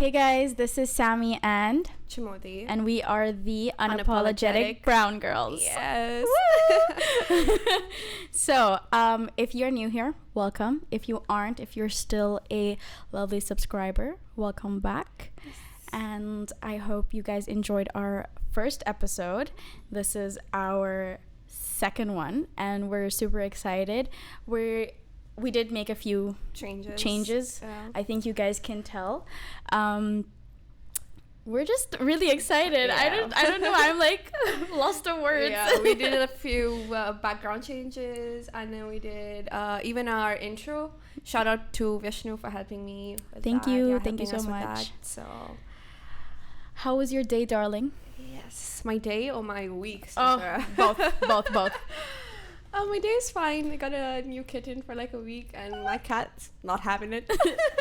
Hey guys, this is Sammy and Chimothy. and we are the Unapologetic Brown Girls. Yes. So, if you're new here, welcome. If you aren't, if you're still a lovely subscriber, welcome back. Yes. And I hope you guys enjoyed our first episode. This is our second one, and we're super excited. We did make a few changes. Yeah. I think you guys can tell. We're just really excited. Yeah. I don't know. I'm like lost of words. Yeah, we did a few background changes, and then we did even our intro. Shout out to Vishnu for helping me with Thank that. you. Yeah, Thank you so much. That, so, how was your day, darling? Yes, my day or my week? Both. My day is fine. I got a new kitten for like a week, and my cat's not having it.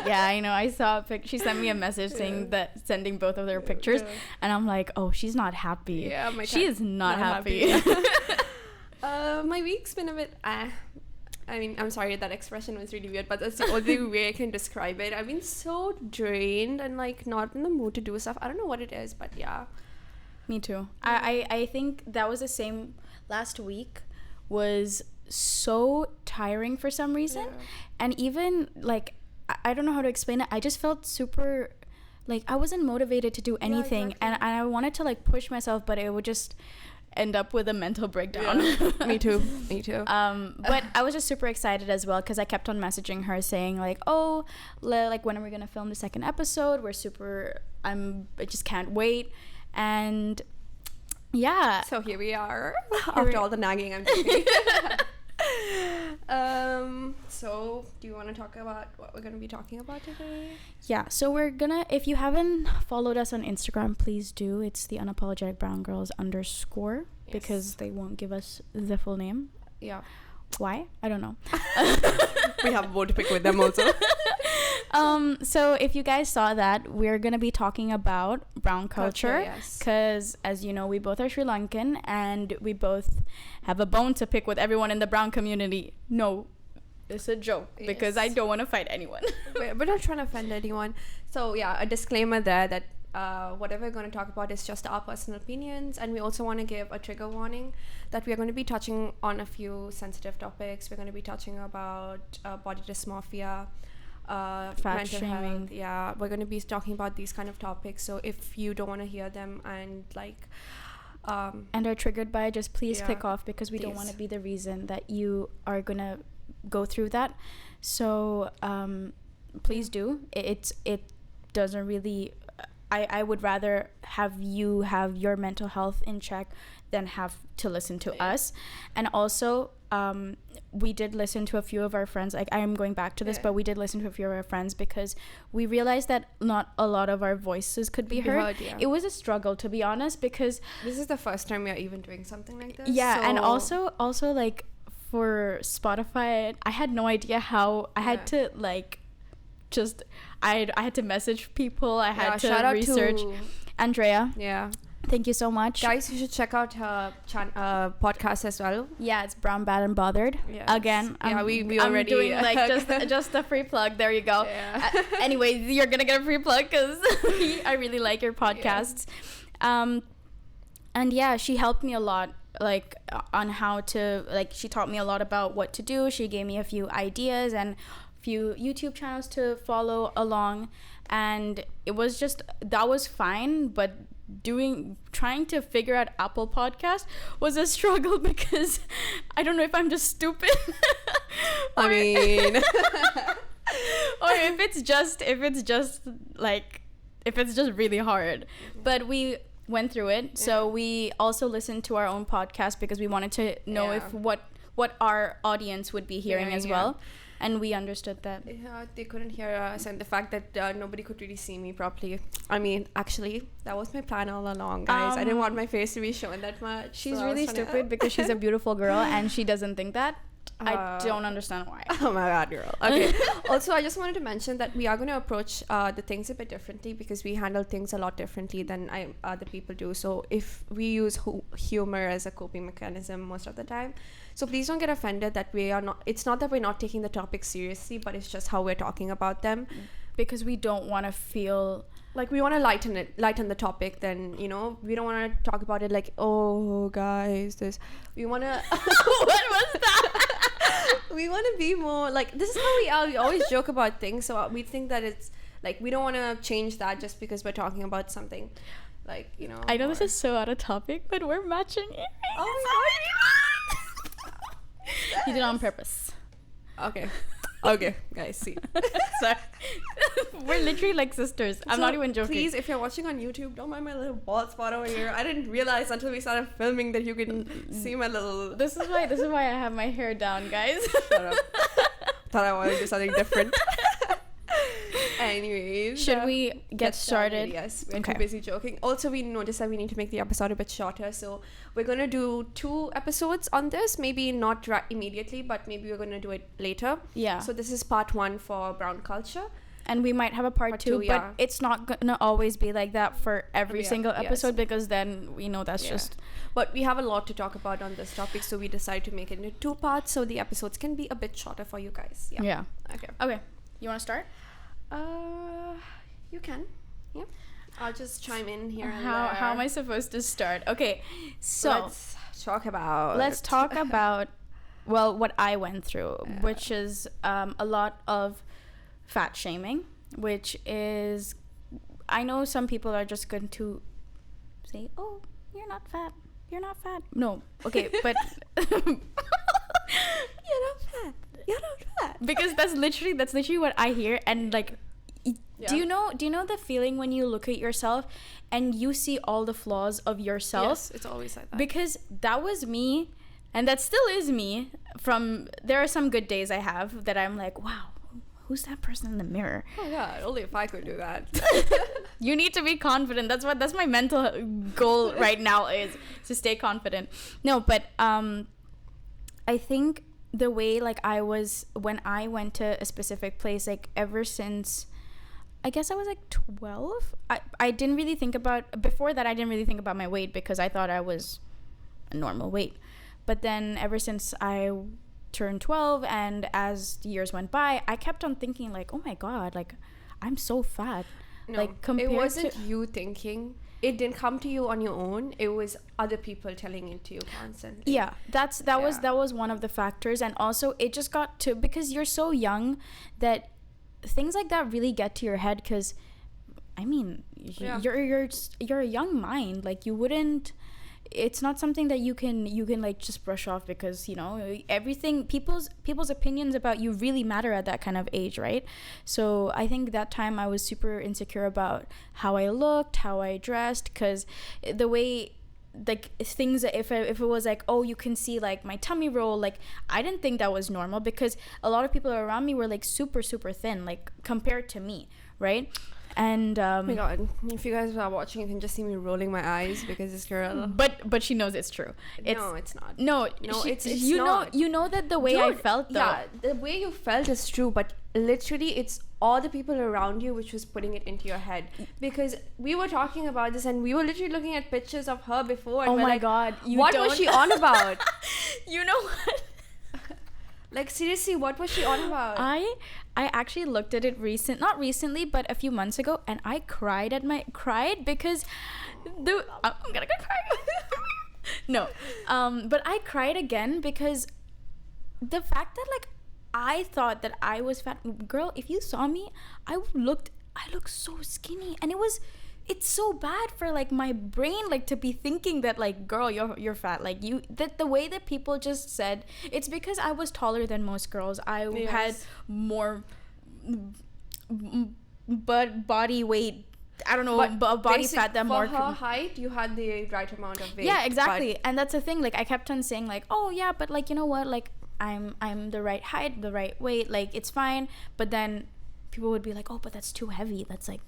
Yeah, I know. I saw a pic. She sent me a message saying that, sending both of their pictures, and I'm like, oh, she's not happy. Yeah, she is not happy. My week's been a bit. I mean, I'm sorry, that expression was really weird, but that's the only way I can describe it. I've been so drained and like not in the mood to do stuff. I don't know what it is, but yeah. Me too. I think that was the same last week. Was so tiring for some reason, and even like I don't know how to explain it. I just felt super like I wasn't motivated to do anything. Exactly. and I wanted to like push myself, but it would just end up with a mental breakdown. Me too. But I was just super excited as well because I kept on messaging her saying like, oh, like when are we gonna film the second episode? I just can't wait. And yeah. So here we are. After all the nagging I'm doing. So do you want to talk about what we're going to be talking about today? Yeah. So we're gonna, if you haven't followed us on Instagram, please do. It's the Unapologetic Brown Girls _ because they won't give us the full name. Yeah. Why? I don't know. We have more to pick with them also. So if you guys saw that, we're gonna be talking about brown culture, because as you know, we both are Sri Lankan and we both have a bone to pick with everyone in the brown community. No, it's a joke because I don't want to fight anyone. We're not trying to offend anyone. So yeah, a disclaimer there that whatever we're going to talk about is just our personal opinions, and we also want to give a trigger warning that we are going to be touching on a few sensitive topics. We're going to be touching about body dysmorphia, fat shaming. We're going to be talking about these kind of topics. So if you don't want to hear them and like and are triggered by it, just please click off, because we don't want to be the reason that you are going to go through that. So please do. It doesn't really. I would rather have you have your mental health in check than have to listen to us. And also, we did listen to a few of our friends. Like, I am going back to this, but we did listen to a few of our friends because we realized that not a lot of our voices could be heard. It was a struggle, to be honest, because this is the first time we are even doing something like this. Yeah, and also like for Spotify, I had no idea how I had to like. I had to message people. I had to research. Andrea. Yeah. Thank you so much. Guys, you should check out her podcast as well. Yeah, it's Brown, Bad, and Bothered. Yes. Again. We I'm already doing like just a free plug. There you go. Yeah. Anyway, you're gonna get a free plug because I really like your podcasts. Yeah. And yeah, she helped me a lot, like on how to like. She taught me a lot about what to do. She gave me a few ideas and few YouTube channels to follow along, and it was just that was fine, but trying to figure out Apple Podcast was a struggle because I don't know if I'm just stupid I mean or if it's just really hard, but we went through it. So we also listened to our own podcast because we wanted to know if what our audience would be hearing as well. And we understood that. Yeah, they couldn't hear us, and the fact that nobody could really see me properly. I mean, actually, that was my plan all along, guys. I didn't want my face to be shown that much. She's really stupid because she's a beautiful girl and she doesn't think that. I don't understand why. Oh my god, girl. Okay. Also, I just wanted to mention that we are going to approach the things a bit differently because we handle things a lot differently than other people do. So if we use humor as a coping mechanism most of the time, so please don't get offended that we are not. It's not that we're not taking the topic seriously, but it's just how we're talking about them. because we don't want to feel like we want to lighten the topic. Then, you know, we don't want to talk about it like, oh guys, this, we want to what was that? we want to be more like, this is how we are. We always joke about things, so we think that it's like, we don't want to change that just because we're talking about something, like, you know. I know this is so out of topic, but we're matching earrings. Oh my god. You did it on purpose. Okay, guys, see. Sorry. We're literally like sisters. I'm not even joking. Please, if you're watching on YouTube, don't mind my little bald spot over here. I didn't realize until we started filming that you can see my little... This is why I have my hair down, guys. Shut up. Thought I wanted to do something different. Anyways, should we get started? Yes, we're too busy joking. Also, we noticed that we need to make the episode a bit shorter, so we're gonna do 2 episodes on this. Maybe not immediately, but maybe we're gonna do it later. Yeah. So this is part 1 for brown culture, and we might have a part 2, but yeah, it's not gonna always be like that for every single episode, because then we know that's just... But we have a lot to talk about on this topic, so we decided to make it into 2 parts, so the episodes can be a bit shorter for you guys. Yeah. Okay, you want to start? You can. Yeah. I'll just chime in here and how there. How am I supposed to start? Okay, so let's talk about well, what I went through, which is a lot of fat shaming, which is, I know some people are just going to say, oh, you're not fat, no, okay, but you're not fat, because that's literally what I hear. And like, do you know the feeling when you look at yourself and you see all the flaws of yourself? Yes, it's always like that. Because that was me, and that still is me. There are some good days I have that I'm like, wow, who's that person in the mirror? Oh god, only if I could do that. You need to be confident. That's my mental goal right now, is to stay confident. No, but I think the way like I was when I went to a specific place, like ever since I guess I was like 12, I didn't really think about, before that I didn't really think about my weight because I thought I was a normal weight. But then ever since I turned 12 and as the years went by, I kept on thinking like, oh my god, like I'm so fat. No, like compared it wasn't you thinking. It didn't come to you on your own. It was other people telling it to you constantly. Yeah, that was one of the factors. And also it just got to, because you're so young that things like that really get to your head, because I mean, you're a young mind. Like you wouldn't, it's not something that you can like just brush off, because you know everything, people's opinions about you really matter at that kind of age, right? So I think that time I was super insecure about how I looked, how I dressed, because the way like things, if it was like, oh, you can see like my tummy roll, like I didn't think that was normal, because a lot of people around me were like super thin, like compared to me, right? And oh my god, if you guys are watching, you can just see me rolling my eyes because this girl, but she knows it's true. No, it's not. No, it's you not. You know that the way Dude, I felt though. Yeah, the way you felt is true, but literally it's all the people around you which was putting it into your head. Because we were talking about this and we were literally looking at pictures of her before, and oh we're my like, god, what was she on about? You know what? Like seriously, what was she on about? I actually looked at it not recently, but a few months ago, and I cried because I'm gonna go cry. No, but I cried again because the fact that like I thought that I was fat. Girl, if you saw me, I looked so skinny, and it's so bad for like my brain like to be thinking that like, girl, you're fat. Like the way that people just said, it's because I was taller than most girls. I had more body weight, I don't know, body fat than more. For her height, you had the right amount of weight. Yeah, exactly. And that's the thing, like I kept on saying like, oh yeah, but like, you know what, like I'm the right height, the right weight, like it's fine. But then people would be like, oh, but that's too heavy, that's like,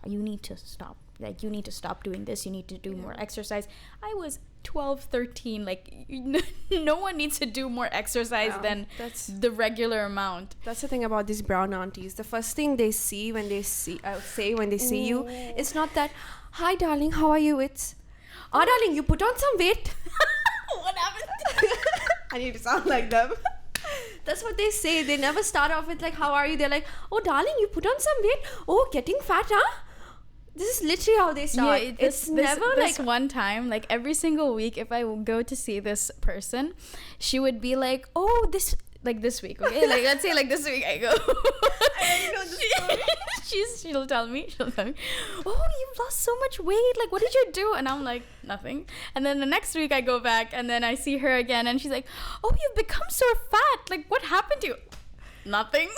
you need to stop, like you need to stop doing this, you need to do more exercise. I was 12, 13, like no one needs to do more exercise than the regular amount. That's the thing about these brown aunties. The first thing they see when they see you, it's not that, hi darling, how are you, it's, oh darling, you put on some weight. What happened? I need to sound like them. That's what they say. They never start off with like, how are you? They're like, oh darling, you put on some weight. Oh, getting fat, huh? This is literally how they start. Yeah, it's never this like one time, like every single week, if I go to see this person, she would be like, oh, this week, okay? Like, let's say like this week I go. I already know the story. She'll tell me, oh, you've lost so much weight. Like, what did you do? And I'm like, nothing. And then the next week I go back and then I see her again and she's like, oh, you've become so fat. Like, what happened to you? Nothing.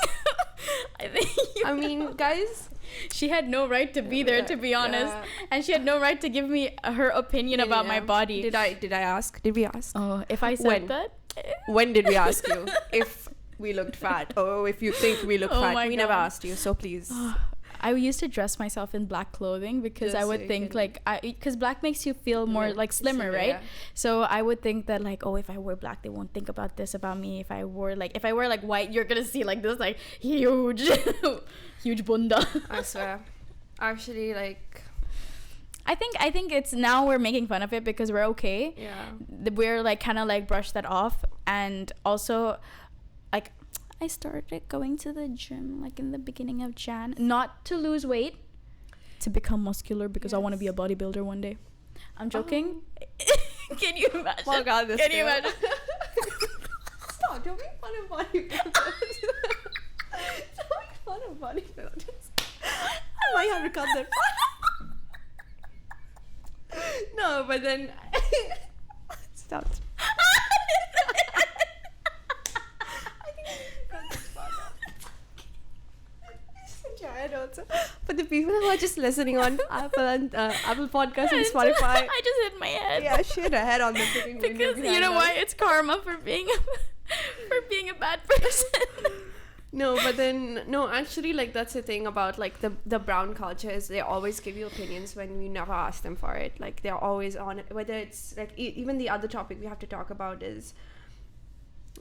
I mean, guys, she had no right to be there, to be honest, and she had no right to give me her opinion about my body. Did I ask? Did we ask? Oh, if I said that. When did we ask you if we looked fat? Oh, if you think we look fat. We never asked you, so please. I used to dress myself in black clothing because I would think because black makes you feel more like slimmer, right? Yeah. So I would think that like, oh, if I wear black, they won't think about this about me. If I wear like white, you're gonna see like this like huge bunda. I swear. Actually, like, I think it's now we're making fun of it because we're okay. Yeah. We're like kind of like brush that off, and also like I started going to the gym like in the beginning of Jan, not to lose weight, to become muscular because I want to be a bodybuilder one day. I'm joking. Can you imagine? Oh God, this. Can you imagine? Stop! Don't make fun of bodybuilders. Don't make fun of bodybuilders. I might have to cut that. No, but then stop. Also. For the people who are just listening on Apple and Apple Podcasts and Spotify, I just hit my head. Yeah, she hit her head on the freaking window. Because you know why? It's karma for being a bad person. No, but then no, actually, like that's the thing about like the brown culture is they always give you opinions when we never ask them for it. Like they're always on it. Whether it's like even the other topic we have to talk about is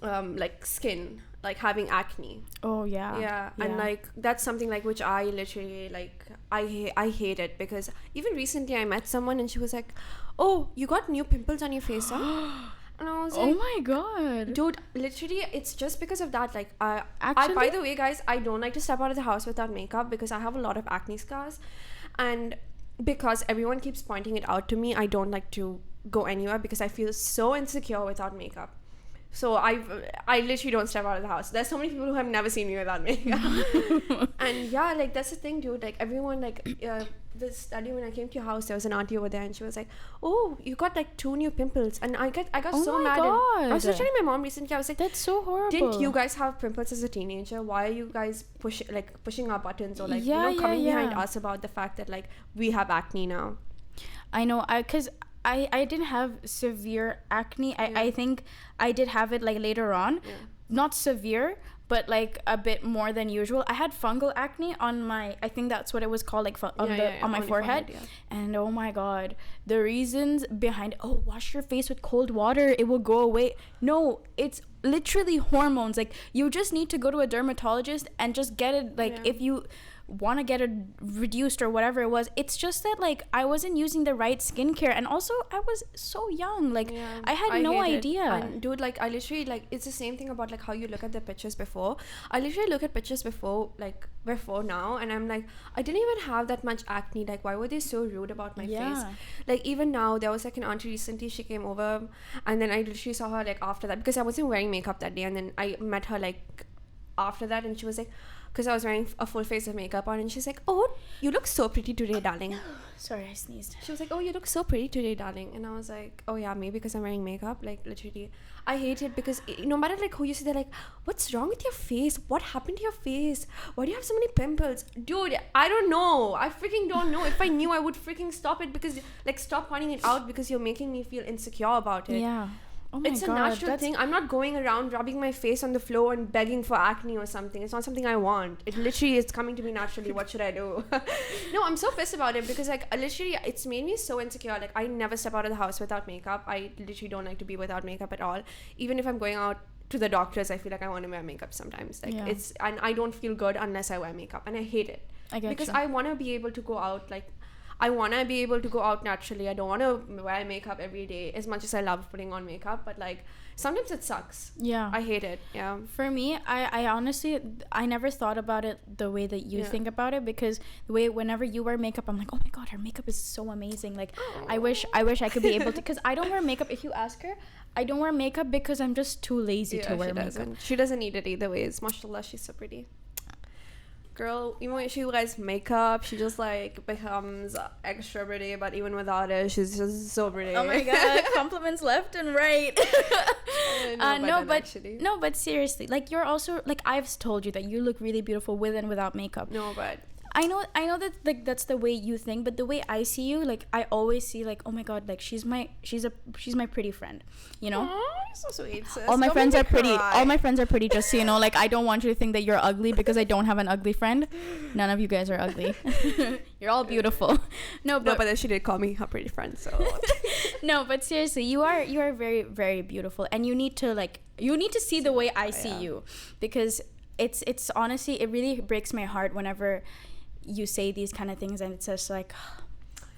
like skin, like having acne. Oh yeah. And like that's something like which I literally like I hate it because even recently I met someone and she was like, oh, you got new pimples on your face, huh? And I was like, oh my God, dude, literally it's just because of that. Like I by the way guys, I don't like to step out of the house without makeup because I have a lot of acne scars, and because everyone keeps pointing it out to me, I don't like to go anywhere because I feel so insecure without makeup. So I literally don't step out of the house. There's so many people who have never seen me without makeup. And yeah, like that's the thing, dude. Like everyone, like this study when I came to your house, there was an auntie over there and she was like, oh, you got like 2 new pimples. And I got so mad. God. I was telling my mom recently, I was like, that's so horrible. Didn't you guys have pimples as a teenager? Why are you guys pushing our buttons or like coming behind us about the fact that like we have acne now? I know, because I didn't have severe acne. I think I did have it like later on. Yeah. Not severe, but like a bit more than usual. I had fungal acne on my, I think that's what it was called, like on my forehead. And oh my God, the reasons behind, oh, wash your face with cold water, it will go away. No, it's literally hormones. Like you just need to go to a dermatologist and just get it. Like if you want to get it reduced or whatever it was, it's just that like I wasn't using the right skincare, and also I was so young, like I had no idea. And dude, like I literally, like it's the same thing about like how you look at the pictures before. I literally look at pictures before now and I'm like, I didn't even have that much acne. Like why were they so rude about my face? Like even now, there was like an auntie recently, she came over and then I literally saw her like after that because I wasn't wearing makeup that day, and then I met her like after that and she was like, because I was wearing a full face of makeup on, and she's like, oh, you look so pretty today, darling. Sorry, I sneezed. She was like, oh, you look so pretty today, darling. And I was like, oh yeah, maybe because I'm wearing makeup. Like literally, I hate it because no matter like who you see, they're like, what's wrong with your face? What happened to your face? Why do you have so many pimples? Dude, I don't know. I freaking don't know. If I knew, I would freaking stop it, because like stop pointing it out because you're making me feel insecure about it. Yeah. Oh it's a natural thing. I'm not going around rubbing my face on the floor and begging for acne or something. It's not something I want. It literally is coming to me naturally. What should I do? No, I'm so pissed about it because like literally it's made me so insecure. Like I never step out of the house without makeup. I literally don't like to be without makeup at all. Even if I'm going out to the doctors, I feel like I want to wear makeup sometimes. Like and I don't feel good unless I wear makeup, and I hate it. I get because you. I want to be able to go out. Like I want to be able to go out naturally. I don't want to wear makeup every day as much as I love putting on makeup, but like sometimes it sucks. Yeah, I hate it. Yeah, for me, I honestly, I never thought about it the way that you think about it, because the way whenever you wear makeup, I'm like, oh my god, her makeup is so amazing. Like, I wish I could be able to, because I don't wear makeup. If you ask her, I don't wear makeup because I'm just too lazy to wear makeup. She doesn't need it either ways. Mashallah, she's so pretty. Girl, even when she wears makeup, she just like becomes extra pretty, but even without it, she's just so pretty. Oh my god, compliments left and right. No, but seriously, like, you're also, like, I've told you that you look really beautiful with and without makeup. No, but I know that, like, that's the way you think, but the way I see you, like, I always see, like, oh my god, like, she's my pretty friend, you know? Aww, so sweet, sis. All my friends are pretty, just so you know. Like, I don't want you to think that you're ugly because I don't have an ugly friend. None of you guys are ugly. You're all beautiful. But then she did call me her pretty friend, so. No, but seriously, you are very, very beautiful, and you need to see the way I see you, because it's honestly, it really breaks my heart whenever you say these kind of things, and it's just like, oh,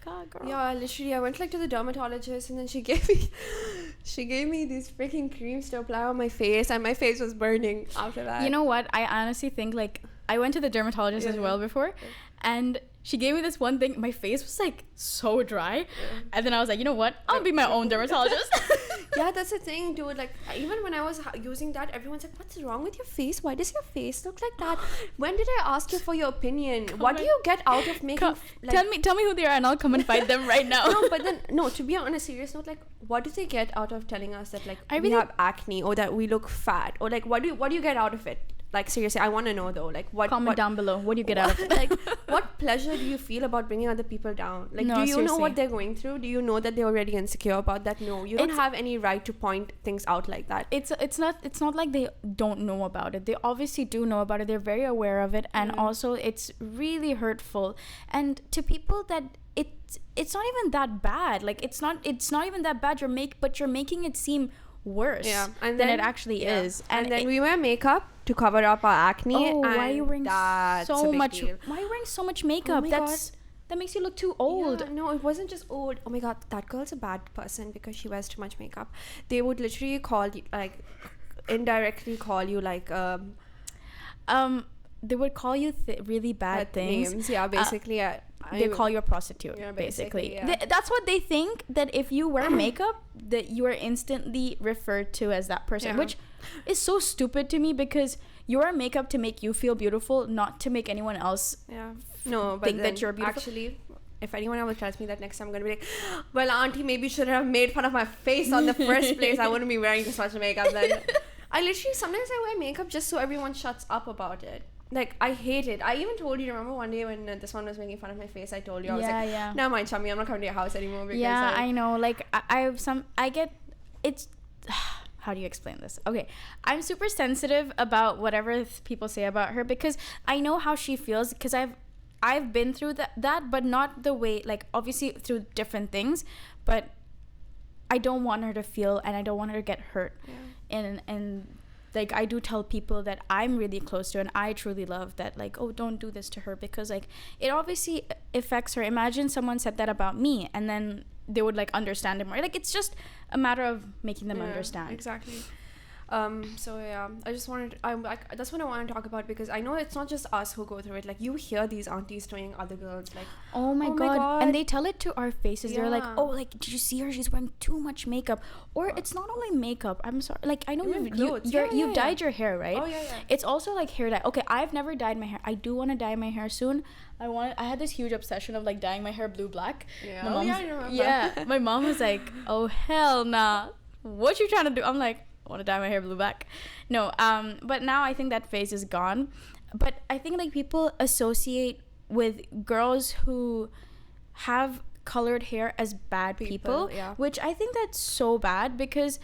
God, girl. Yeah, literally, I went like to the dermatologist, and then she gave me these freaking creams to apply on my face, and my face was burning after that. You know what? I honestly think, like, I went to the dermatologist as well before, and she gave me this one thing. My face was like so dry, and then I was like, you know what? I'll be my own dermatologist. Yeah, that's the thing, dude. Like, even when I was using that, everyone's like, what's wrong with your face? Why does your face look like that? When did I ask you for your opinion? What do you get out of making tell me who they are, and I'll come and fight them right now. No, to be on a serious note, like, what do they get out of telling us that, like, we have acne, or that we look fat, or like, what do you get out of it? Like, seriously, I want to know though. Like, comment down below. What do you get out of it? Like, what pleasure do you feel about bringing other people down? Like, do you know what they're going through? Do you know that they're already insecure about that? No, you don't have any right to point things out like that. It's not like they don't know about it. They obviously do know about it. They're very aware of it, and also it's really hurtful. And to people that it's not even that bad. Like, it's not even that bad. But you're making it seem worse than it actually is. And then we wear makeup to cover up our acne. Oh, why are you wearing so much? Why are you wearing so much makeup? Oh, that makes you look too old. Yeah, no, it wasn't just old. Oh my god, that girl's a bad person because she wears too much makeup. They would literally call you, like, indirectly call you, like, they would call you really bad things. Names, yeah, basically. They call you a prostitute, basically. Yeah. That's what they think, that if you wear makeup, that you are instantly referred to as that person, which is so stupid to me, because you wear makeup to make you feel beautiful, not to make anyone else think that you're beautiful. Actually, if anyone ever tells me that next time, I'm going to be like, well, auntie, maybe you should have made fun of my face on the first place. I wouldn't be wearing this much makeup then. Sometimes I wear makeup just so everyone shuts up about it. Like, I hate it. I even told you, remember one day when this one was making fun of my face, I told you, I was like, never mind, Chummy, I'm not coming to your house anymore. Because, I know. Like, it's, how do you explain this? Okay, I'm super sensitive about whatever people say about her, because I know how she feels, because I've been through that, but not the way, like, obviously through different things, but I don't want her to feel, and I don't want her to get hurt. And like, I do tell people that I'm really close to and I truly love, that, like, oh, don't do this to her, because, like, it obviously affects her. Imagine someone said that about me, and then they would, like, understand it more. Like, it's just a matter of making them understand. Exactly. So yeah, that's what I want to talk about, because I know it's not just us who go through it. Like, you hear these aunties telling other girls, like, oh my god, and they tell it to our faces. They're like, oh, like, did you see her? She's wearing too much makeup. Or it's not only makeup. I'm sorry, like, I know you've dyed your hair, right? Oh yeah. It's also like hair dye. Okay, I've never dyed my hair. I do want to dye my hair soon. I had this huge obsession of, like, dyeing my hair blue-black. I remember. Yeah, my mom was like, oh hell nah, what you trying to do? I'm like, I want to dye my hair blue-black. No, but now I think that phase is gone. But I think, like, people associate with girls who have colored hair as bad people, which I think that's so bad, because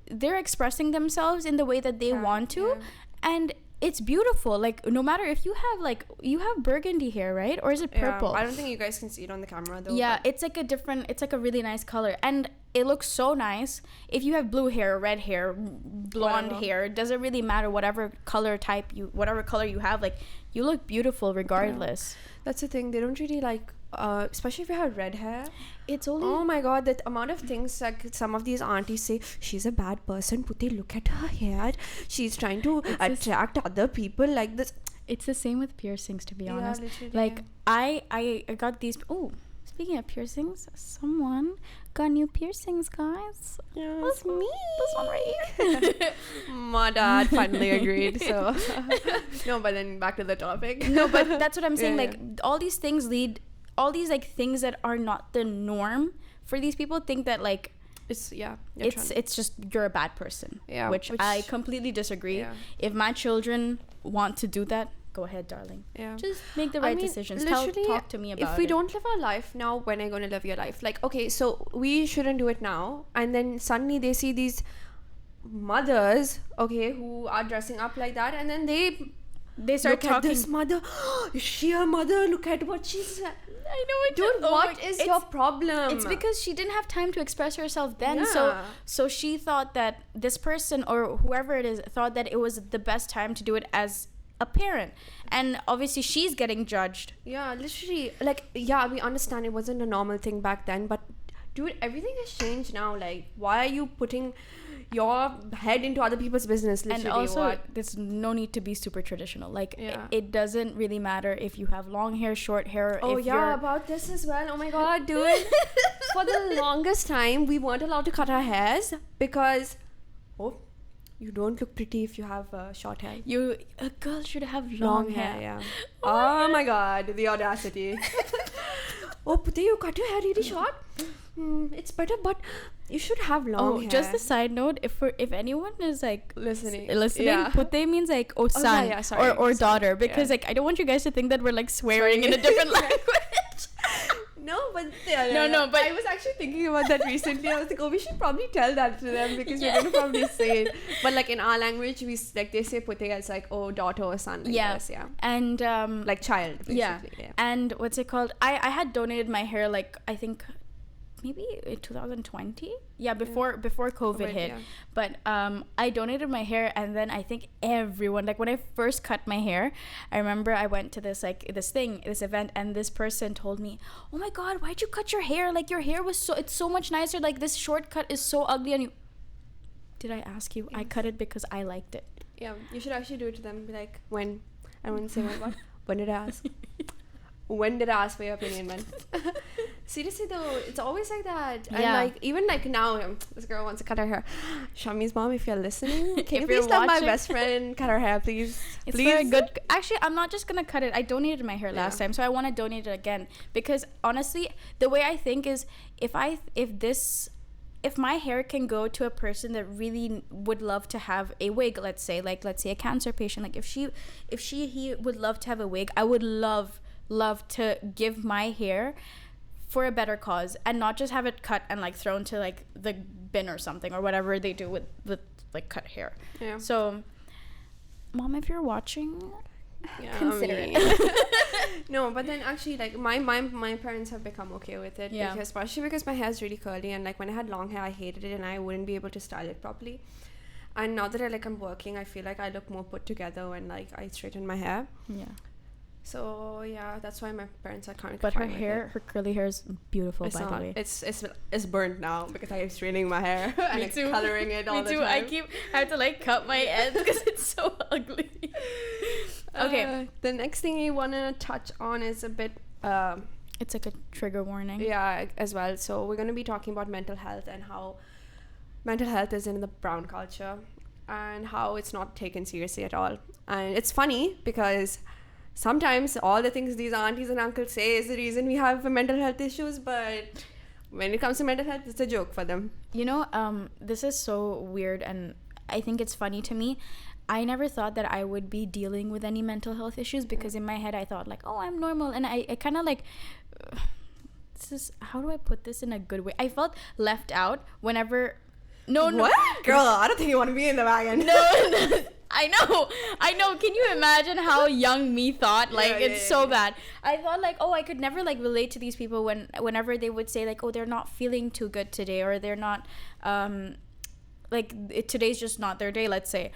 they're expressing themselves in the way that they want to, and it's beautiful. Like, no matter if you have, like, you have burgundy hair, right? Or is it purple? I don't think you guys can see it on the camera though. Yeah, it's like a really nice color. And it looks so nice. If you have blue hair, red hair, blonde hair, it doesn't really matter. Whatever color you have, like, you look beautiful regardless. That's the thing. They don't really like, especially if you have red hair. It's only... Oh my god, that amount of things, like some of these aunties say, she's a bad person. Pute, look at her hair. She's trying to attract other people like this. It's the same with piercings, to be honest. Literally. Like, I got these... Oh, speaking of piercings, someone got new piercings, guys. Yeah, it's me. This one right here. My dad finally agreed. So no, but then back to the topic. No, but that's what I'm saying. Like, all these things lead... All these, like, things that are not the norm for these people think that, like... It's just you're a bad person. Yeah. Which I completely disagree. Yeah. If my children want to do that, go ahead, darling. Yeah. Just make the right decisions. Talk to me about it. If we don't live our life now, when are you going to live your life? Like, okay, so we shouldn't do it now. And then suddenly they see these mothers, okay, who are dressing up like that. And then they start talking. Look at this mother. Is she a mother? Look at what she's... I know it. Dude, what is your problem? It's because she didn't have time to express herself then. Yeah. So she thought that this person or whoever it is thought that it was the best time to do it as a parent. And obviously she's getting judged. Yeah, literally. Like, yeah, we understand it wasn't a normal thing back then. But, dude, everything has changed now. Like, why are you putting your head into other people's business? Literally, and also, there's no need to be super traditional. Like, it doesn't really matter if you have long hair, short hair. Oh, yeah, about this as well. Oh my god, dude. For the longest time, we weren't allowed to cut our hairs because, you don't look pretty if you have short hair. A girl should have long hair. Yeah. Oh my god, the audacity. Pute, you cut your hair really short? It's better, but you should have long hair. Just a side note, if anyone is like listening, yeah. Pute means like son or daughter, because like I don't want you guys to think that we're like swearing in a different language. No, but but I was actually thinking about that recently. I was like, we should probably tell that to them because we're going to probably say it. But like in our language, we like they say pute as like daughter or son. Like this, and like child. Basically. Yeah, and what's it called? I had donated my hair like I think maybe in 2020. Before COVID hit. Yeah. But I donated my hair, and then I think everyone, like when I first cut my hair, I remember I went to this event, and this person told me, oh my god, why'd you cut your hair? Like your hair was it's so much nicer. Like this shortcut is so ugly. And did I ask you? Yes. I cut it because I liked it. Yeah, you should actually do it to them. Be like, when? I wouldn't say what. When did I ask? When did I ask for your opinion, man? Seriously though, it's always like that. Yeah. And like even like now, this girl wants to cut her hair. Shami's mom, if you're listening, can you please let my best friend cut her hair, please? It's very good. Actually, I'm not just gonna cut it. I donated my hair last time, so I want to donate it again because honestly, the way I think is if my hair can go to a person that really would love to have a wig, let's say a cancer patient, like if he would love to have a wig, I would love to give my hair for a better cause and not just have it cut and like thrown to like the bin or something or whatever they do with like cut hair. Yeah. So, mom, if you're watching, consider it. No, but then actually like my parents have become okay with it. Yeah. Especially because my hair is really curly, and like when I had long hair I hated it and I wouldn't be able to style it properly. And now that I'm working, I feel like I look more put together when like I straighten my hair. Yeah. So yeah, that's why my parents are kind of. But her curly hair is beautiful. By the way, it's burnt now because I'm straightening my hair and like coloring it all the time. I have to like cut my ends because it's so ugly. Okay, the next thing you want to touch on is a bit. It's like a trigger warning. Yeah, as well. So we're going to be talking about mental health and how mental health is in the brown culture and how it's not taken seriously at all. And it's funny because sometimes all the things these aunties and uncles say is the reason we have mental health issues, but when it comes to mental health, it's a joke for them. You know, this is so weird, and I think it's funny to me. I never thought that I would be dealing with any mental health issues because in my head I thought like, oh, I'm normal, and I kind of like how do I put this in a good way? I felt left out whenever. No. Girl, I don't think you want to be in the wagon. No. I know. Can you imagine how young me thought? Like, it's so bad. I thought like, oh, I could never like relate to these people whenever they would say like, oh, they're not feeling too good today, or they're not, today's just not their day, let's say.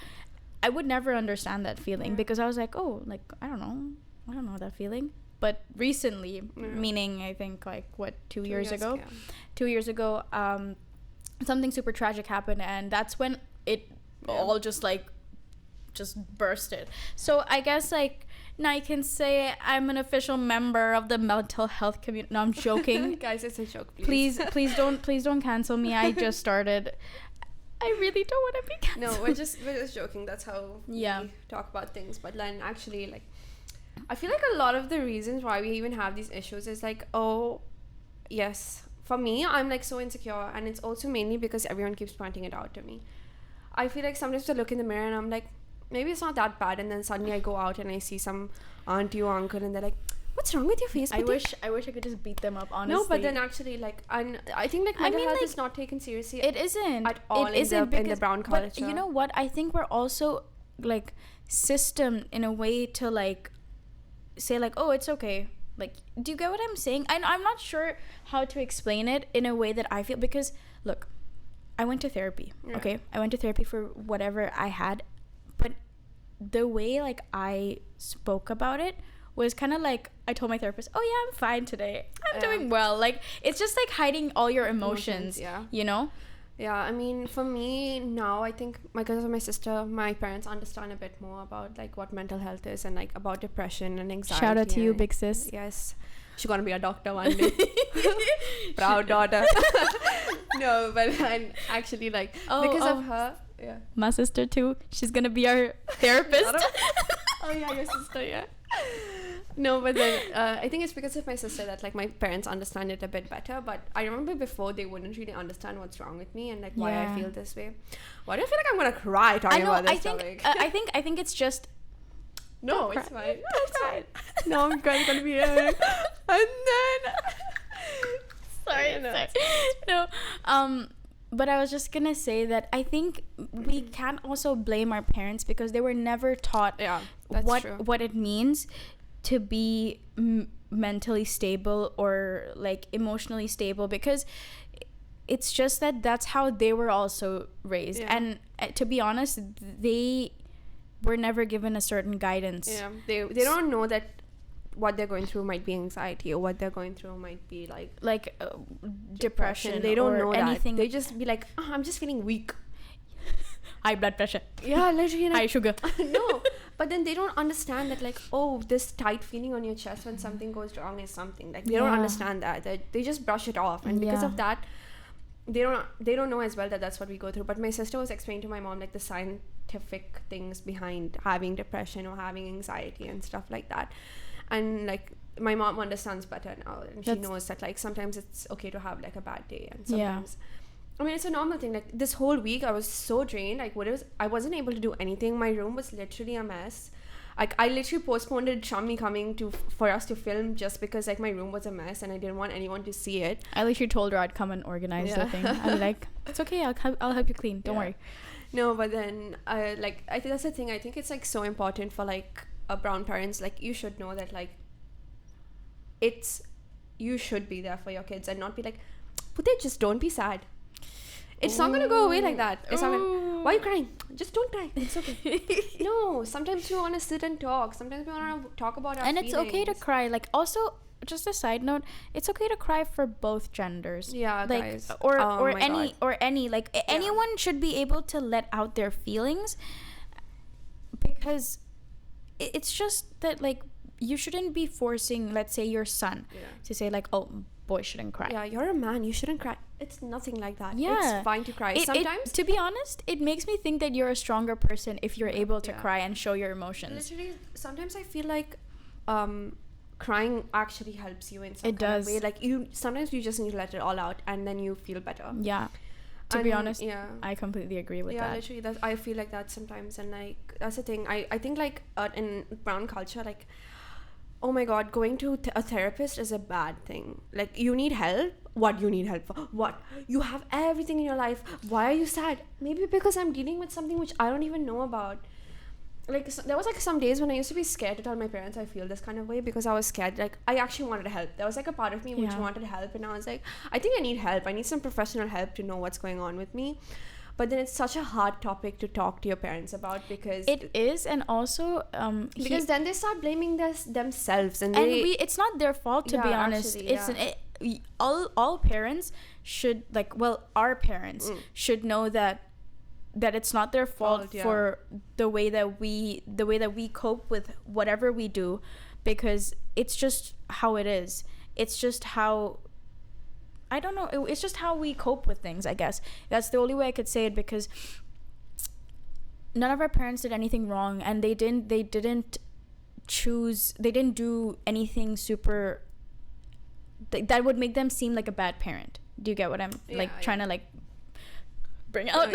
I would never understand that feeling because I was like, oh, like, I don't know that feeling. But recently, meaning I think like, what, 2 years ago? Yeah. 2 years ago, something super tragic happened, and that's when it all just bursted. So I guess like now I can say I'm an official member of the mental health community. No, I'm joking. Guys, it's a joke, please don't cancel me. I just started. I really don't want to be canceled. No, we're just joking. That's how we talk about things. But then actually, like, I feel like a lot of the reasons why we even have these issues is like, oh yes, for me, I'm like so insecure, and it's also mainly because everyone keeps pointing it out to me. I feel like sometimes I look in the mirror and I'm like, maybe it's not that bad, and then suddenly I go out and I see some auntie or uncle and they're like, what's wrong with your face? I wish I could just beat them up, honestly. No, but then actually, like, and I think like mental health is not taken seriously. It isn't at all. It isn't in the brown culture. But you know what? I think we're also like systemed in a way to like say like, oh, it's okay. Like, do you get what I'm saying? I'm not sure how to explain it in a way that I feel, because look, I went to therapy. Yeah. Okay, I went to therapy for whatever I had, but the way like I spoke about it was kind of like, I told my therapist, oh yeah, I'm fine today, I'm doing well. Like, it's just like hiding all your emotions. You know. Yeah, I mean, for me now, I think because of my sister, my parents understand a bit more about like what mental health is and like about depression and anxiety. Shout out to you, big sis. Yes, she's gonna be a doctor one day. Proud daughter. No, but I'm actually like, because of her. Yeah. My sister too. She's gonna be our therapist. Oh yeah, your sister. Yeah. No, but then I think it's because of my sister that like my parents understand it a bit better. But I remember before they wouldn't really understand what's wrong with me and like why I feel this way. Why do I feel like I'm gonna cry talking about this topic? I think it's just. No, it's fine. No, it's fine. No, I'm gonna be here, and then. Sorry. No. But I was just gonna say that I think we can't also blame our parents because they were never taught what it means to be mentally stable or like emotionally stable, because it's just that's how they were also raised. And to be honest, they were never given a certain guidance. They don't know that what they're going through might be anxiety, or what they're going through might be like depression. They don't know anything. They just be like, oh, I'm just feeling weak. High blood pressure. Yeah, literally. Like, high sugar. No, but then they don't understand that like, oh, this tight feeling on your chest when something goes wrong is something. Like, they don't understand that. They just brush it off, and because of that, they don't know as well that that's what we go through. But my sister was explaining to my mom like the scientific things behind having depression or having anxiety and stuff like that. And like my mom understands better now, and she knows that like sometimes it's okay to have like a bad day, and sometimes I mean, it's a normal thing. Like this whole week I was so drained. Like I wasn't able to do anything. My room was literally a mess. Like I literally postponed Shami coming for us to film just because like my room was a mess and I didn't want anyone to see it. I literally told her I'd come and organize the thing. I'd be like, it's okay, I'll help you clean, don't worry. No, but then I think that's the thing. I think it's like so important for like brown parents. Like you should know that like you should be there for your kids and not be like, but they just don't be sad. It's not gonna go away like that. It's not gonna, why are you crying? Just don't cry. It's okay. No, sometimes we want to sit and talk. Sometimes we want to talk about our feelings. And it's okay to cry. Like, also, just a side note, it's okay to cry for both genders. Yeah, like, guys. Anyone should be able to let out their feelings, because it's just that like you shouldn't be forcing, let's say, your son to say like, oh, boy shouldn't cry. Yeah, you're a man, you shouldn't cry. It's nothing like that. It's fine to cry. Sometimes, to be honest, it makes me think that you're a stronger person if you're able to cry and show your emotions. Literally, sometimes I feel like crying actually helps you in some kind of way. Like sometimes you just need to let it all out and then you feel better. Yeah. To be honest, I completely agree with that. Yeah, literally, I feel like that sometimes, and like that's the thing. I think like in brown culture, like, oh my god, going to a therapist is a bad thing. Like, you need help. What you need help for? What? You have everything in your life. Why are you sad? Maybe because I'm dealing with something which I don't even know about. like there was like some days when I used to be scared to tell my parents I feel this kind of way, because I was scared. Like I actually wanted to help. There was like a part of me which wanted to help, and I was like, I think I need help. I need some professional help to know what's going on with me. But then it's such a hard topic to talk to your parents about, because it is. And also because then they start blaming themselves, and it's not their fault, to be honest. Actually, all parents should, like, well, our parents should know that it's not their fault for the way that we cope with whatever we do, because it's just how it is. It's just how, I don't know, it's just how we cope with things, I guess. That's the only way I could say it, because none of our parents did anything wrong, and they didn't do anything super that would make them seem like a bad parent. Do you get what I'm trying to like bring out?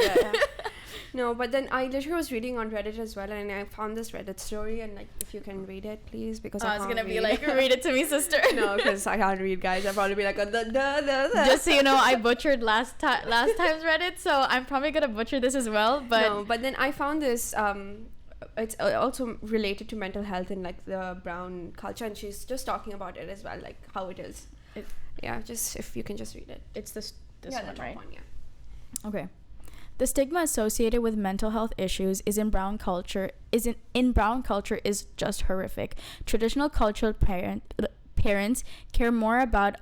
No, but then I literally was reading on Reddit as well, and I found this Reddit story, and like, if you can read it, please, because I was gonna be like, read it to me, sister. No, because I can't read, guys. I'll probably be like, just so you know, I butchered last time's Reddit, so I'm probably gonna butcher this as well. But no, but then I found this. It's also related to mental health in like the brown culture, and she's just talking about it as well, like how it is. Just if you can just read it. It's this one, right? Okay. The stigma associated with mental health issues in brown culture is just horrific. Traditional cultural parents care more about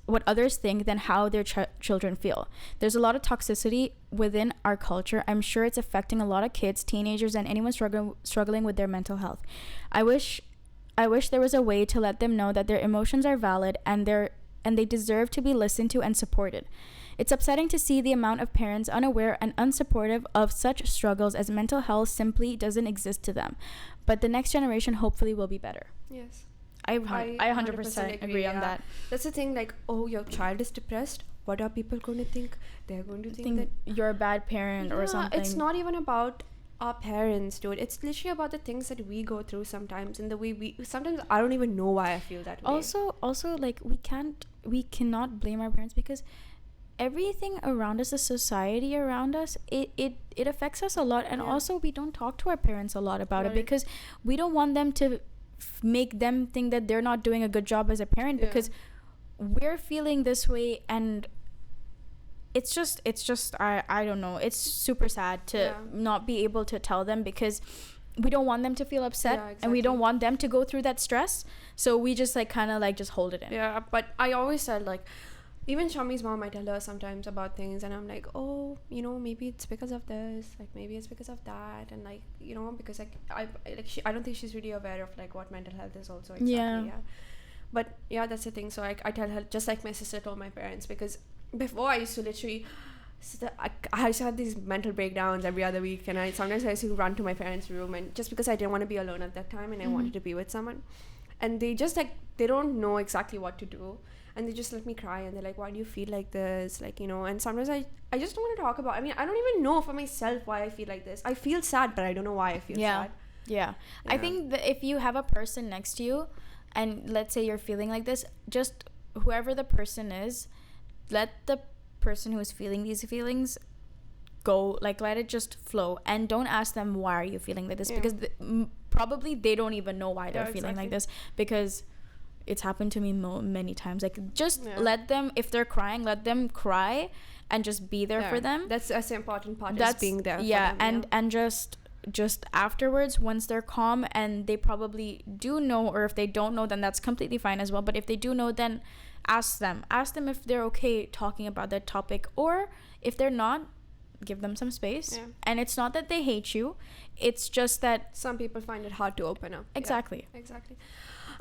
what others think than how their children feel. There's a lot of toxicity within our culture. I'm sure it's affecting a lot of kids, teenagers, and anyone struggling with their mental health. I wish there was a way to let them know that their emotions are valid and they deserve to be listened to and supported. It's upsetting to see the amount of parents unaware and unsupportive of such struggles, as mental health simply doesn't exist to them. But the next generation hopefully will be better. Yes. I 100% agree on that. That's the thing, like, oh, your child is depressed. What are people going to think? They're going to think that you're a bad parent or something. It's not even about our parents, dude. It's literally about the things that we go through sometimes, and the way sometimes I don't even know why I feel that way. Also, like, we cannot blame our parents, because everything around us, the society around us, it affects us a lot. And also, we don't talk to our parents a lot about it, because we don't want them to make them think that they're not doing a good job as a parent, because we're feeling this way. And it's just I don't know, it's super sad to not be able to tell them, because we don't want them to feel upset, and we don't want them to go through that stress, so we just like kind of like just hold it in. But I always said, like, even Shami's mom, I tell her sometimes about things, and I'm like, oh, you know, maybe it's because of this, like maybe it's because of that, and like, you know, because like I don't think she's really aware of like what mental health is also exactly. But that's the thing. So I tell her, just like my sister told my parents, because before I used to literally I used to have these mental breakdowns every other week, and sometimes I used to run to my parents' room, and just because I didn't want to be alone at that time, and I wanted to be with someone, and they just like, they don't know exactly what to do. And they just let me cry, and they're like, why do you feel like this? Like, you know, and sometimes I just don't want to talk about, I mean, I don't even know for myself why I feel like this. I feel sad, but I don't know why I feel sad. Yeah. I think that if you have a person next to you, and let's say you're feeling like this, just whoever the person is, let the person who's feeling these feelings go, like, let it just flow, and don't ask them, why are you feeling like this? Because probably they don't even know why they're feeling like this, because it's happened to me many times. Like, just let them, if they're crying, let them cry, and just be there for them. That's the important part, is being there for them. And just afterwards, once they're calm and they probably do know, or if they don't know, then that's completely fine as well. But if they do know, then ask them if they're okay talking about that topic, or if they're not, give them some space. And it's not that they hate you, it's just that some people find it hard to open up. Exactly.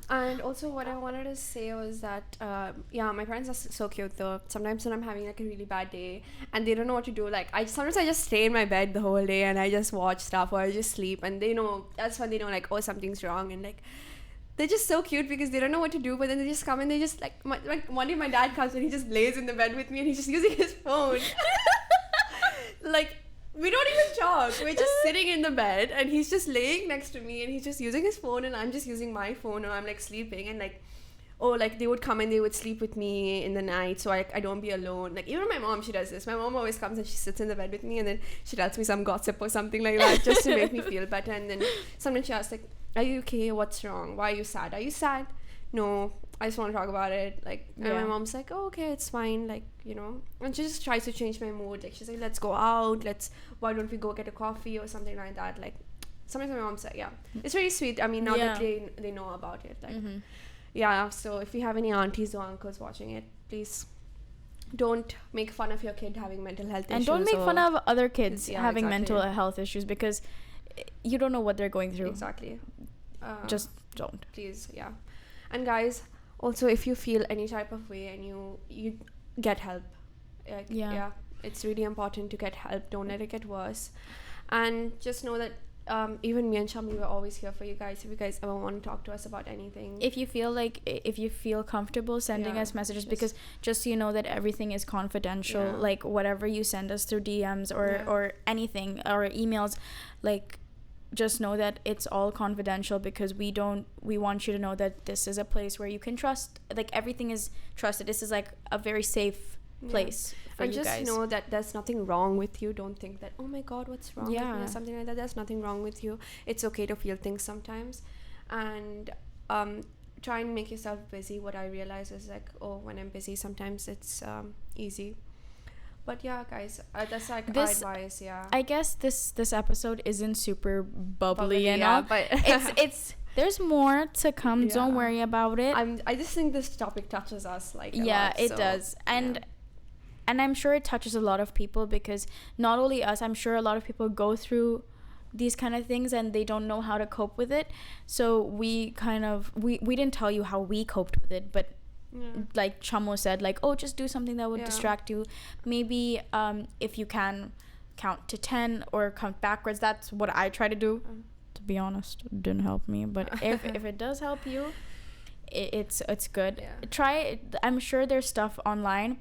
And also, what I wanted to say was that my parents are so cute though. Sometimes when I'm having like a really bad day and they don't know what to do, like sometimes I just stay in my bed the whole day and I just watch stuff, or I just sleep, and they know, that's when they know, like, oh, something's wrong. And like, they're just so cute, because they don't know what to do, but then they just come and they just like one day my dad comes and he just lays in the bed with me, and he's just using his phone. Like, we don't even talk. We're just sitting in the bed, and he's just laying next to me, and he's just using his phone, and I'm just using my phone, or I'm like sleeping, and like, oh, like they would come and they would sleep with me in the night so I don't be alone. Like even my mom, she does this. My mom always comes and she sits in the bed with me and then she tells me some gossip or something like that just to make me feel better. And then sometimes she asks like, are you okay? What's wrong? Why are you sad? Are you sad? No, I just want to talk about it. Like, and my mom's like, oh, okay, it's fine. Like, you know, and she just tries to change my mood. Like she's like, let's go out. Why don't we go get a coffee or something like that? Like sometimes my mom's like, yeah, it's really sweet. I mean, now that they know about it, like. Yeah, so if you have any aunties or uncles watching it, please don't make fun of your kid having mental health issues. And don't make fun of other kids having mental health issues because you don't know what they're going through. Exactly. Just don't. Please, yeah. And guys, also if you feel any type of way and you get help. Like, it's really important to get help. Don't let it get worse. And just know that even me and Shami were always here for you guys if you guys ever want to talk to us about anything. If you feel comfortable sending us messages, because just so you know that everything is confidential, like whatever you send us through DMs or anything or emails, like just know that it's all confidential because we want you to know that this is a place where you can trust, like everything is trusted. This is like a very safe place for and you guys. And just know that there's nothing wrong with you. Don't think that, oh my god, what's wrong with me or something like that. There's nothing wrong with you. It's okay to feel things sometimes. And try and make yourself busy. What I realize is like, oh, when I'm busy sometimes it's easy. But yeah, guys, that's like our advice. I guess this episode isn't super bubbly and all, but it's there's more to come. Don't worry about it. I just think this topic touches us like a lot, it does. And I'm sure it touches a lot of people because not only us, I'm sure a lot of people go through these kind of things and they don't know how to cope with it. So we didn't tell you how we coped with it, but like Chamo said, like, oh, just do something that would distract you. Maybe if you can count to 10 or count backwards. That's what I try to do. To be honest, it didn't help me, but if it does help you, it's good. Try it. I'm sure there's stuff online.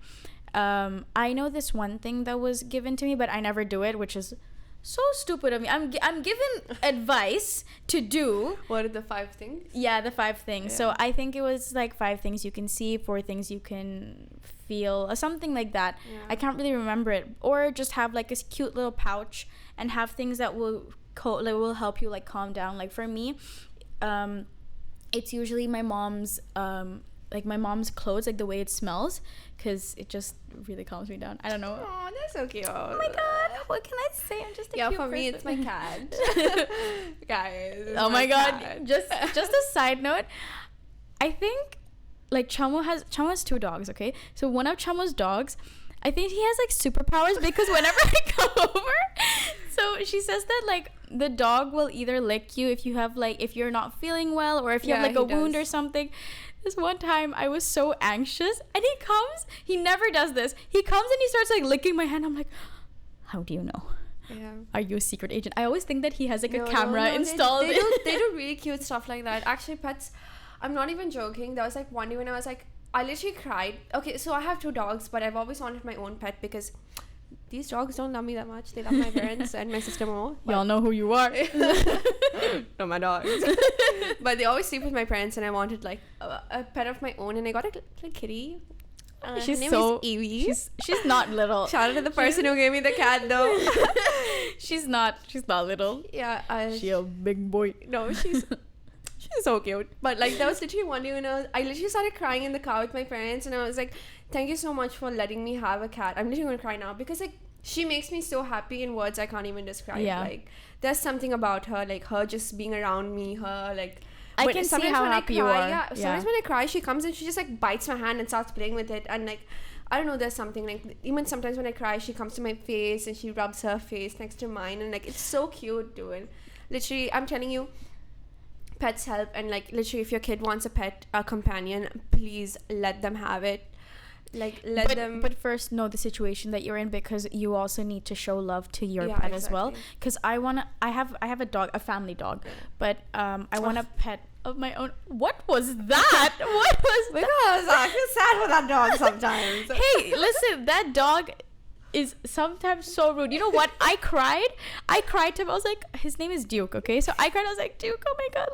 I know this one thing that was given to me, but I never do it, which is so stupid of me. I'm given advice to do. What are the 5 things? Yeah, the 5 things. So I think it was like 5 things you can see, 4 things you can feel, or something like that. I can't really remember it. Or just have like a cute little pouch and have things that will help you like calm down. Like for me, it's usually my mom's clothes, like the way it smells, because it just really calms me down. I don't know. Oh, that's so cute. Oh my god, what can I say? I'm just a cute for me person. it's my cat. Guys, oh my god, just a side note, I think like Chamo has 2 dogs, okay? So one of Chamo's dogs, I think he has like superpowers because whenever I come over, so she says that like the dog will either lick you if you're not feeling well or if you have like a wound or something. This one time I was so anxious and he never does this. He comes and he starts like licking my hand. I'm like, how do you know? Yeah. Are you a secret agent? I always think that he has like a camera installed. They do really cute stuff like that. Actually, pets, I'm not even joking. There was like one day when I was like, I literally cried. Okay, so I have 2 dogs, but I've always wanted my own pet because these dogs don't love me that much. They love my parents and my sister more. Y'all know who you are. No, my dogs. But they always sleep with my parents, and I wanted like a pet of my own, and I got a kitty. She's her name so is Evie. She's not little. Shout out to the person who gave me the cat though. She's not little. Yeah, she a big boy. No, she's so cute. But like that was literally one day when I literally started crying in the car with my parents, and I was like, thank you so much for letting me have a cat. I'm literally gonna cry now because like she makes me so happy in words I can't even describe. Like there's something about her, like her just being around me, her like I can see how happy you are. Yeah, sometimes when I cry, she comes and she just like bites my hand and starts playing with it, and like I don't know, there's something like even sometimes when I cry, she comes to my face and she rubs her face next to mine, and like it's so cute, dude. Literally, I'm telling you, pets help. And like literally, if your kid wants a companion, please let them have it. Like but first know the situation that you're in, because you also need to show love to your pet as well. Because I have a dog, a family dog, but I want a pet of my own. What was that? What was because I feel sad for that dog sometimes. Hey, listen, that dog is sometimes so rude. You know what? I cried to him. I was like, his name is Duke, okay? So I cried. I was like, Duke, oh my god,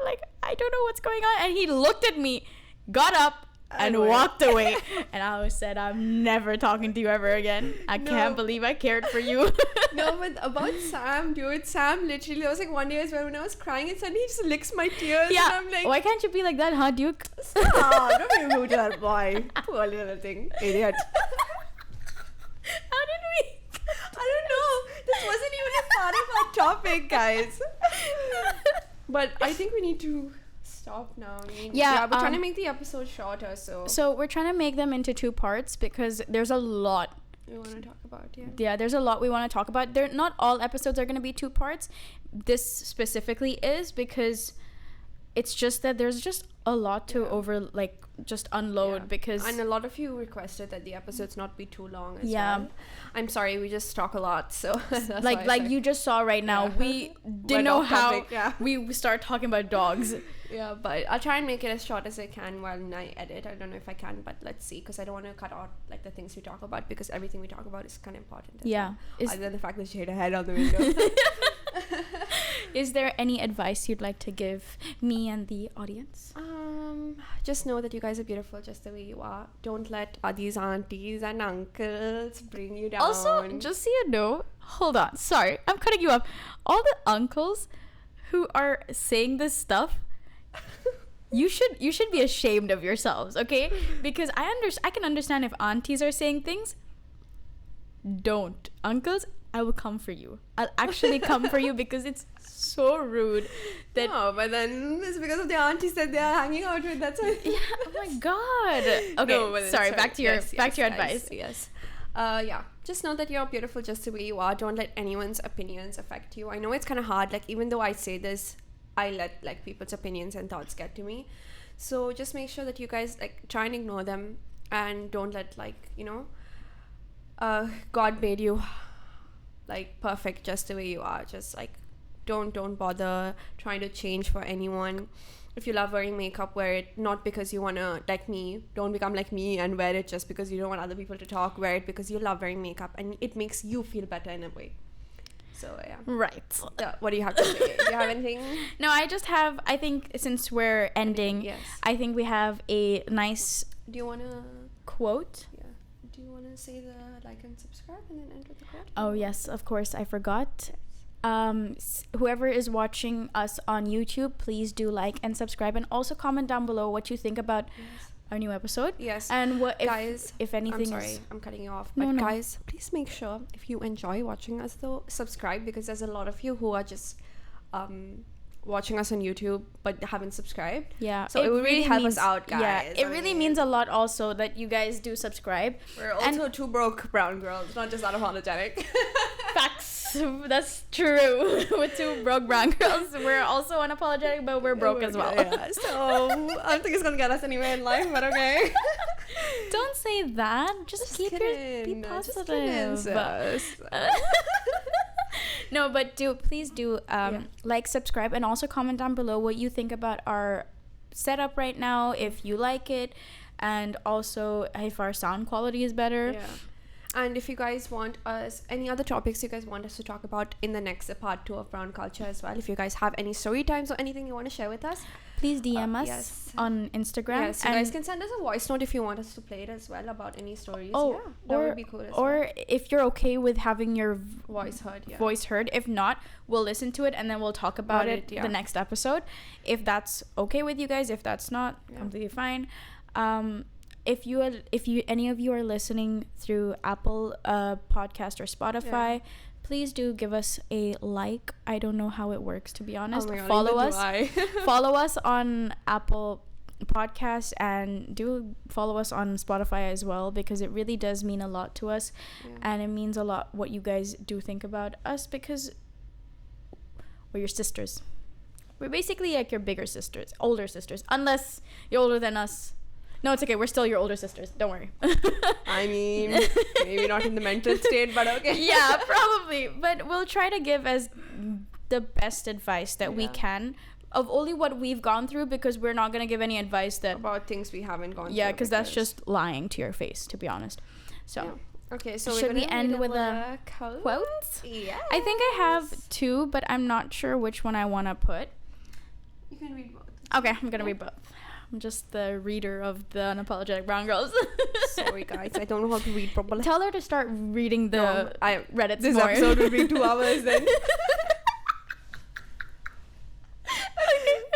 like I don't know what's going on. And he looked at me. got up and walked away. And I said, I'm never talking to you ever again. I can't believe I cared for you. No, but about Sam, dude, Sam literally, there was like one day as well when I was crying and suddenly he just licks my tears. Yeah. And I'm like, why can't you be like that, huh, Duke? Stop, don't be rude to that boy. Poor little thing. Idiot. How did we? I don't know. This wasn't even a part of our topic, guys. But I think we need to stop now. I mean, we're trying to make the episode shorter, so we're trying to make them into 2 parts because there's a lot we want to talk about. Yeah, there's a lot we want to talk about. Not all episodes are going to be 2 parts. This specifically is because it's just that there's just a lot to just unload because... And a lot of you requested that the episodes not be too long as well. I'm sorry, we just talk a lot, so... like you just saw right now, we didn't know how we start talking about dogs. Yeah, but I'll try and make it as short as I can while I edit. I don't know if I can, but let's see, because I don't want to cut out like the things we talk about, because everything we talk about is kind of important. Yeah. Well. Other than the fact that she hit her head on the window. Is there any advice you'd like to give me and the audience? Just know that you guys are beautiful just the way you are. Don't let these aunties and uncles bring you down. Also, just so you know, hold on, sorry, I'm cutting you off. All the uncles who are saying this stuff, you should be ashamed of yourselves, okay? Because I can understand if aunties are saying things. Don't. Uncles, I will come for you. I'll actually come for you because it's so rude that... No, but then it's because of the aunties that they are hanging out with. That's why. Yeah, oh my god. Okay, no, sorry, back to your advice. Yes. Just know that you're beautiful just the way you are. Don't let anyone's opinions affect you. I know it's kind of hard. Like, even though I say this, I let like people's opinions and thoughts get to me. So just make sure that you guys like try and ignore them and don't let God made you like perfect just the way you are. Just like don't bother trying to change for anyone. If you love wearing makeup, wear it not because you want to, like me, don't become like me and wear it just because you don't want other people to talk. Wear it because you love wearing makeup and it makes you feel better in a way. So yeah. Right. What do you have to say? Do you have anything? No, I think since we're ending, yes. I think we have a nice Do you want to quote? Yeah. Do you want to say the like and subscribe and then enter the quote? Oh yes, of course, I forgot. Whoever is watching us on YouTube, please do like and subscribe and also comment down below what you think about our new episode. Yes. And what guys, if anything I'm sorry, I'm cutting you off. But guys, please make sure if you enjoy watching us though, subscribe, because there's a lot of you who are just watching us on YouTube but haven't subscribed. Yeah. So it would really help us out, guys. Yeah, it really means a lot also that you guys do subscribe. We're also 2 broke brown girls, not just unapologetic. Facts. That's true. With 2 broke brown girls, we're also unapologetic, but we're broke as well. Yeah. So I don't think it's gonna get us anywhere in life, but okay. Don't say that. Just keep be positive. No, but please do like, subscribe, and also comment down below what you think about our setup right now, if you like it, and also if our sound quality is better. Yeah. And if you guys want us, any other topics you guys want us to talk about in the next part 2 of Brown Culture as well, if you guys have any story times or anything you want to share with us, please DM us on Instagram. Yes, you guys can send us a voice note if you want us to play it as well about any stories. That would be cool as well. Or if you're okay with having your voice heard. If not, we'll listen to it and then we'll talk about it the next episode. If that's okay with you guys, if that's not, completely fine. If any of you are listening through Apple Podcast or Spotify, please do give us a like. I don't know how it works, to be honest. Follow us on Apple Podcasts, and do follow us on Spotify as well, because it really does mean a lot to us, and it means a lot what you guys do think about us, because we're your sisters. We're basically like your bigger sisters, older sisters, unless you're older than us. No, it's okay. We're still your older sisters. Don't worry. I mean, maybe not in the mental state, but okay. Yeah, probably. But we'll try to give as the best advice that we can of only what we've gone through, because we're not going to give any advice that... about things we haven't gone through. Yeah, because that's just lying to your face, to be honest. So... Yeah. Okay, so should we end with a quote? Yeah. I think I have 2, but I'm not sure which one I want to put. You can read both. Okay, I'm going to read both. I'm just the reader of the Unapologetic Brown Girls. Sorry, guys. I don't know how to read properly. Tell her to start reading the Reddits this more. episode will be 2 hours then.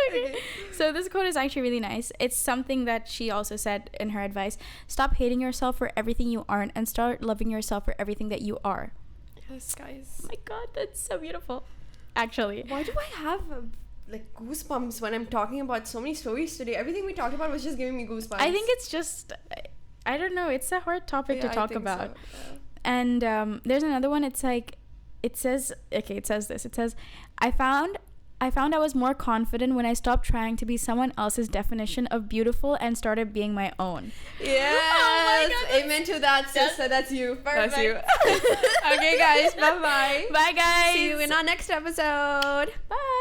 Okay. So this quote is actually really nice. It's something that she also said in her advice. Stop hating yourself for everything you aren't and start loving yourself for everything that you are. Yes, guys. Oh my god, that's so beautiful. Actually. Why do I have like goosebumps when I'm talking about so many stories today? Everything we talked about was just giving me goosebumps. I think it's just, I don't know, it's a hard topic to talk about. So. Yeah. And there's another one. It's like, it says this. It says, I found I was more confident when I stopped trying to be someone else's definition of beautiful and started being my own. Yes. Oh my God, amen to that, sister. That's you. Perfect. That's you. Okay, guys. Bye-bye. Bye, guys. See you in our next episode. Bye.